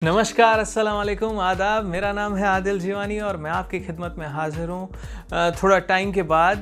नमस्कार, अस्सलाम वालेकुम, आदाब। मेरा नाम है आदिल जीवानी और मैं आपकी खिदमत में हाज़िर हूँ थोड़ा टाइम के बाद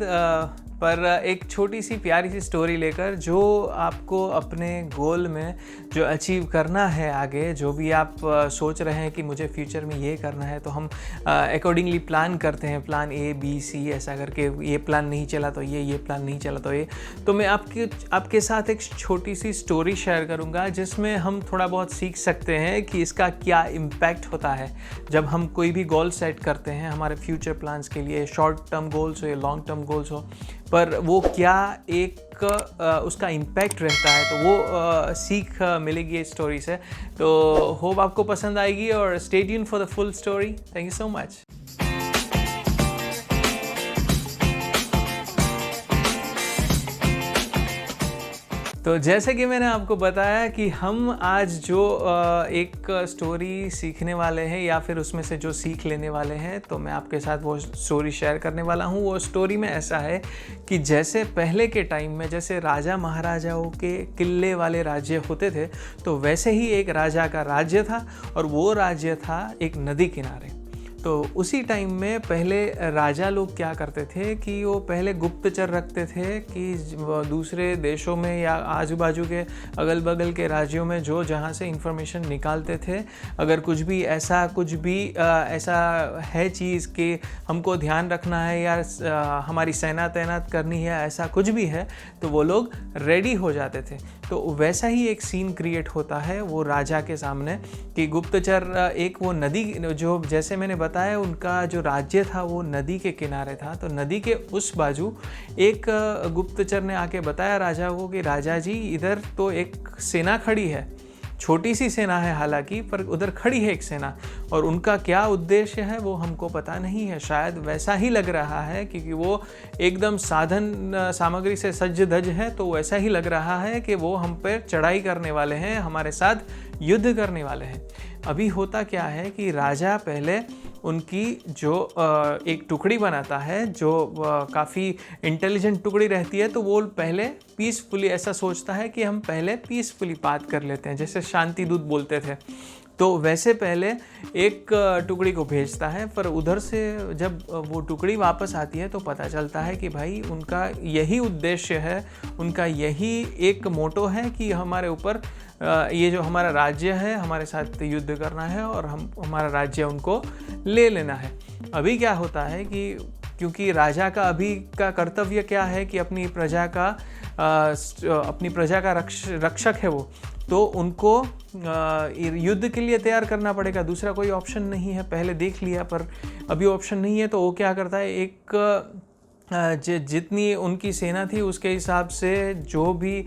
पर एक छोटी सी प्यारी सी स्टोरी लेकर, जो आपको अपने गोल में जो अचीव करना है आगे, जो भी आप सोच रहे हैं कि मुझे फ्यूचर में ये करना है, तो हम अकॉर्डिंगली प्लान करते हैं, प्लान ए बी सी ऐसा करके। ये प्लान नहीं चला तो ये प्लान नहीं चला तो ये। तो मैं आपके साथ एक छोटी सी स्टोरी शेयर करूँगा जिसमें हम थोड़ा बहुत सीख सकते हैं कि इसका क्या इम्पैक्ट होता है जब हम कोई भी गोल सेट करते हैं हमारे फ्यूचर प्लान्स के लिए, शॉर्ट टर्म गोल्स हो या लॉन्ग टर्म गोल्स हो, पर वो क्या एक उसका इम्पैक्ट रहता है। तो वो सीख मिलेगी इस स्टोरी से। तो होप आपको पसंद आएगी और stay tune for the full story. Thank you so much. तो जैसे कि मैंने आपको बताया कि हम आज जो एक स्टोरी सीखने वाले हैं या फिर उसमें से जो सीख लेने वाले हैं, तो मैं आपके साथ वो स्टोरी शेयर करने वाला हूँ। वो स्टोरी में ऐसा है कि जैसे पहले के टाइम में जैसे राजा महाराजाओं के किले वाले राज्य होते थे, तो वैसे ही एक राजा का राज्य था और वो राज्य था एक नदी किनारे। तो उसी टाइम में पहले राजा लोग क्या करते थे कि वो पहले गुप्तचर रखते थे कि दूसरे देशों में या आजू बाजू के अगल बगल के राज्यों में जो जहाँ से इंफॉर्मेशन निकालते थे, अगर कुछ भी ऐसा है चीज़ कि हमको ध्यान रखना है या हमारी सेना तैनात करनी है, ऐसा कुछ भी है, तो वो लोग रेडी हो जाते थे। तो वैसा ही एक सीन क्रिएट होता है वो राजा के सामने कि गुप्तचर एक वो नदी, जो जैसे मैंने बताया उनका जो राज्य था वो नदी के किनारे था, तो नदी के उस बाजू एक गुप्तचर ने आके बताया राजा को कि राजा जी, इधर तो एक सेना खड़ी है, छोटी सी सेना है हालांकि, पर उधर खड़ी है एक सेना, और उनका क्या उद्देश्य है वो हमको पता नहीं है। शायद वैसा ही लग रहा है क्योंकि वो एकदम साधन सामग्री से सज्ज धज है, तो वैसा ही लग रहा है कि वो हम पर चढ़ाई करने वाले हैं, हमारे साथ युद्ध करने वाले हैं। अभी होता क्या है कि राजा पहले उनकी जो एक टुकड़ी बनाता है, जो काफ़ी इंटेलिजेंट टुकड़ी रहती है, तो वो पहले पीसफुली ऐसा सोचता है कि हम पहले पीसफुली बात कर लेते हैं, जैसे शांति दूत बोलते थे। तो वैसे पहले एक टुकड़ी को भेजता है, पर उधर से जब वो टुकड़ी वापस आती है तो पता चलता है कि भाई उनका यही उद्देश्य है, उनका यही एक मोटो है कि हमारे ऊपर ये जो हमारा राज्य है हमारे साथ युद्ध करना है और हमारा राज्य उनको ले लेना है। अभी क्या होता है कि क्योंकि राजा का अभी का कर्तव्य क्या है कि अपनी प्रजा का रक्षक है वो, तो उनको युद्ध के लिए तैयार करना पड़ेगा, दूसरा कोई ऑप्शन नहीं है। पहले देख लिया पर अभी ऑप्शन नहीं है, तो वो क्या करता है, एक जितनी उनकी सेना थी उसके हिसाब से जो भी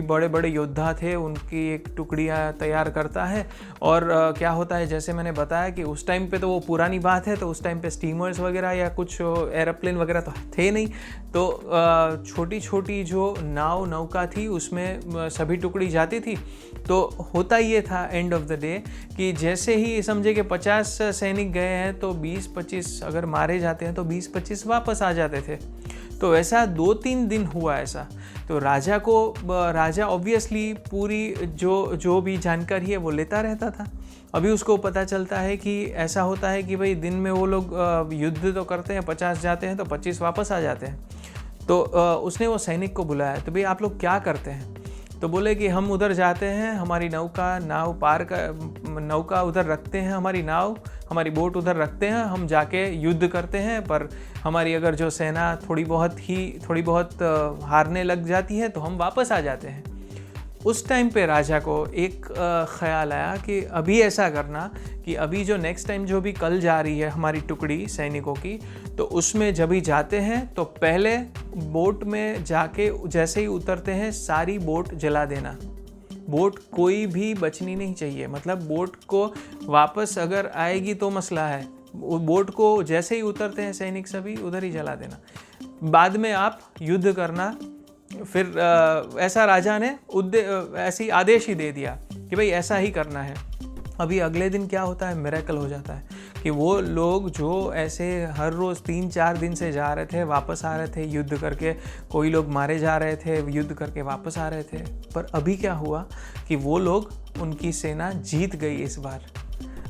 बड़े बड़े योद्धा थे उनकी एक टुकड़ियाँ तैयार करता है। और क्या होता है, जैसे मैंने बताया कि उस टाइम पे तो वो पुरानी बात है, तो उस टाइम पे स्टीमर्स वगैरह या कुछ एरोप्लेन वगैरह तो थे नहीं, तो छोटी छोटी जो नौका थी उसमें सभी टुकड़ी जाती थी। तो होता ये था एंड ऑफ द डे कि जैसे ही समझे कि 50 सैनिक गए हैं तो 20-25 अगर मारे जाते हैं तो 20-25 वापस आ जाते थे। तो ऐसा 2-3 दिन हुआ ऐसा। तो राजा ऑब्वियसली पूरी जो भी जानकारी है वो लेता रहता था। अभी उसको पता चलता है कि ऐसा होता है कि भाई दिन में वो लोग युद्ध तो करते हैं, 50 जाते हैं तो 25 वापस आ जाते हैं। तो उसने वो सैनिक को बुलाया, तो भाई आप लोग क्या करते हैं? तो बोले कि हम उधर जाते हैं, हमारी नौका उधर रखते हैं, हमारी बोट उधर रखते हैं, हम जाके युद्ध करते हैं, पर हमारी अगर जो सेना थोड़ी बहुत हारने लग जाती है तो हम वापस आ जाते हैं। उस टाइम पे राजा को एक ख्याल आया कि अभी ऐसा करना कि अभी जो नेक्स्ट टाइम जो भी कल जा रही है हमारी टुकड़ी सैनिकों की, तो उसमें जब ही जाते हैं तो पहले बोट में जाके जैसे ही उतरते हैं सारी बोट जला देना। बोट कोई भी बचनी नहीं चाहिए, मतलब बोट को वापस अगर आएगी तो मसला है। बोट को जैसे ही उतरते हैं सैनिक सभी उधर ही जला देना, बाद में आप युद्ध करना। फिर ऐसा राजा ने ऐसी आदेश ही दे दिया कि भाई ऐसा ही करना है। अभी अगले दिन क्या होता है, मिरेकल हो जाता है कि वो लोग जो ऐसे हर रोज़ 3-4 दिन से जा रहे थे, वापस आ रहे थे युद्ध करके, कोई लोग मारे जा रहे थे, युद्ध करके वापस आ रहे थे, पर अभी क्या हुआ कि वो लोग उनकी सेना जीत गई इस बार।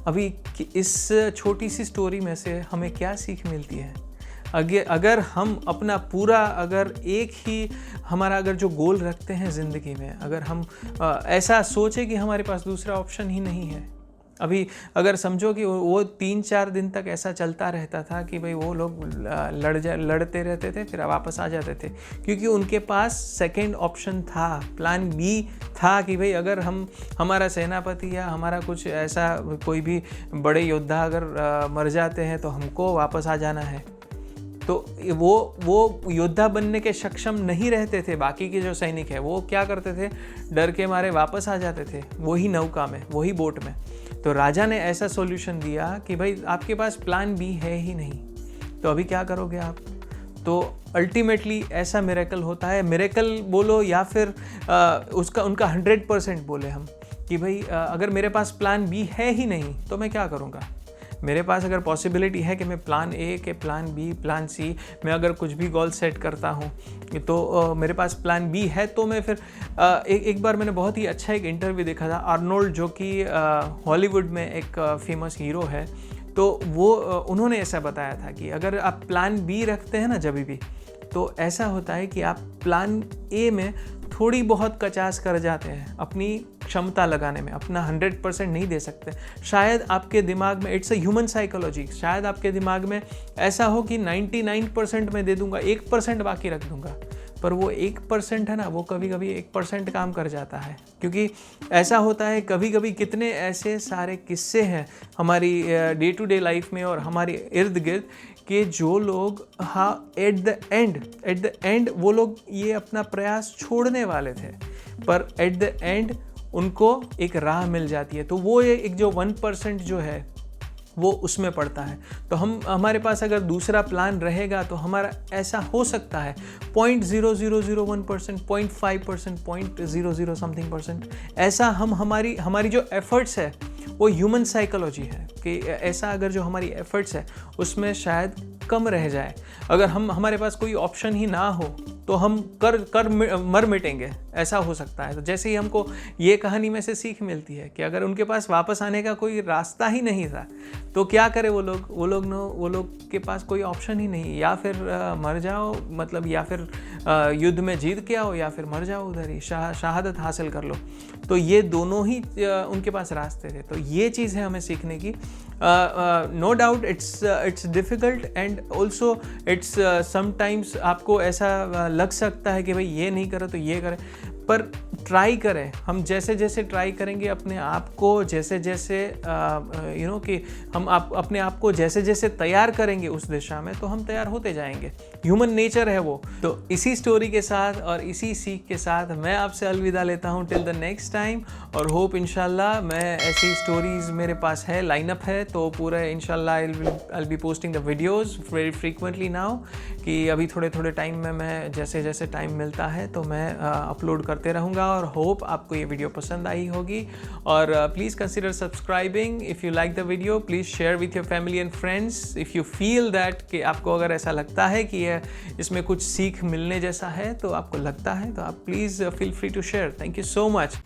अभी इस छोटी सी स्टोरी में से हमें क्या सीख मिलती है? अगर हम अपना पूरा अगर एक ही हमारा अगर जो गोल रखते हैं ज़िंदगी में, अगर हम ऐसा सोचें कि हमारे पास दूसरा ऑप्शन ही नहीं है। अभी अगर समझो कि वो 3-4 दिन तक ऐसा चलता रहता था कि भाई वो लोग लड़ते रहते थे, फिर वापस आ जाते थे, क्योंकि उनके पास सेकंड ऑप्शन था, प्लान बी था कि भाई अगर हमारा सेनापति या हमारा कुछ ऐसा कोई भी बड़े योद्धा अगर मर जाते हैं तो हमको वापस आ जाना है। तो वो योद्धा बनने के सक्षम नहीं रहते थे। बाकी के जो सैनिक है वो क्या करते थे, डर के मारे वापस आ जाते थे वही नौका में, वही बोट में। तो राजा ने ऐसा सॉल्यूशन दिया कि भाई आपके पास प्लान बी है ही नहीं, तो अभी क्या करोगे आप? तो अल्टीमेटली ऐसा मिरेकल होता है, मिरेकल बोलो या फिर उनका 100% बोले हम कि भाई अगर मेरे पास प्लान बी है ही नहीं तो मैं क्या करूँगा? मेरे पास अगर पॉसिबिलिटी है कि मैं प्लान ए के प्लान बी प्लान सी मैं अगर कुछ भी गोल सेट करता हूँ तो मेरे पास प्लान बी है, तो मैं फिर एक बार मैंने बहुत ही अच्छा एक इंटरव्यू देखा था, आर्नोल्ड जो कि हॉलीवुड में एक फेमस हीरो है, तो वो उन्होंने ऐसा बताया था कि अगर आप प्लान बी रखते हैं ना जब भी, तो ऐसा होता है कि आप प्लान ए में थोड़ी बहुत कचास कर जाते हैं अपनी क्षमता लगाने में, अपना 100% नहीं दे सकते। शायद आपके दिमाग में, इट्स अ ह्यूमन साइकोलॉजी, शायद आपके दिमाग में ऐसा हो कि 99% मैं दे दूंगा, 1% बाकी रख दूंगा, पर वो 1% है ना, वो कभी कभी 1% काम कर जाता है। क्योंकि ऐसा होता है कभी कभी, कितने ऐसे सारे किस्से हैं हमारी डे टू डे लाइफ में और हमारे इर्द गिर्द कि जो लोग एट द एंड वो लोग ये अपना प्रयास छोड़ने वाले थे, पर एट द एंड उनको एक राह मिल जाती है। तो वो एक जो 1% जो है वो उसमें पड़ता है। तो हमारे पास अगर दूसरा प्लान रहेगा तो हमारा ऐसा हो सकता है 0.0001%, 0.5%, 0.00 समथिंग % ऐसा हमारी जो एफर्ट्स है वो ह्यूमन साइकोलॉजी है कि ऐसा अगर जो हमारी एफर्ट्स है उसमें शायद कम रह जाए। अगर हमारे पास कोई ऑप्शन ही ना हो तो हम मर मिटेंगे, ऐसा हो सकता है। तो जैसे ही हमको ये कहानी में से सीख मिलती है कि अगर उनके पास वापस आने का कोई रास्ता ही नहीं था तो क्या करे वो लोग के पास कोई ऑप्शन ही नहीं, या फिर मर जाओ, मतलब या फिर युद्ध में जीत के आओ या फिर मर जाओ उधर ही, शहादत हासिल कर लो। तो ये दोनों ही उनके पास रास्ते थे। तो ये चीज़ है हमें सीखने की। No doubt it's difficult and also it's sometimes आपको ऐसा लग सकता है कि भाई ये नहीं करो तो ये करें, पर ट्राई करें। हम जैसे जैसे ट्राई करेंगे अपने आप को, जैसे जैसे कि हम अपने आप को जैसे जैसे तैयार करेंगे उस दिशा में, तो हम तैयार होते जाएंगे। ह्यूमन नेचर है वो। तो इसी स्टोरी के साथ और इसी सीख के साथ मैं आपसे अलविदा लेता हूँ टिल द नेक्स्ट टाइम, और होप इंशाल्लाह मैं ऐसी स्टोरीज मेरे पास है, लाइनअप है, तो पूरा इंशाल्लाह I be posting the videos very frequently now, कि अभी थोड़े थोड़े टाइम में मैं जैसे जैसे टाइम मिलता है तो मैं अपलोड करते रहूँगा। और होप आपको ये वीडियो पसंद आई होगी, और please consider subscribing if you like the video. Please share with your family and friends if you feel that कि आपको अगर ऐसा लगता है कि इसमें कुछ सीख मिलने जैसा है, तो आपको लगता है तो आप please feel free to share. Thank you so much.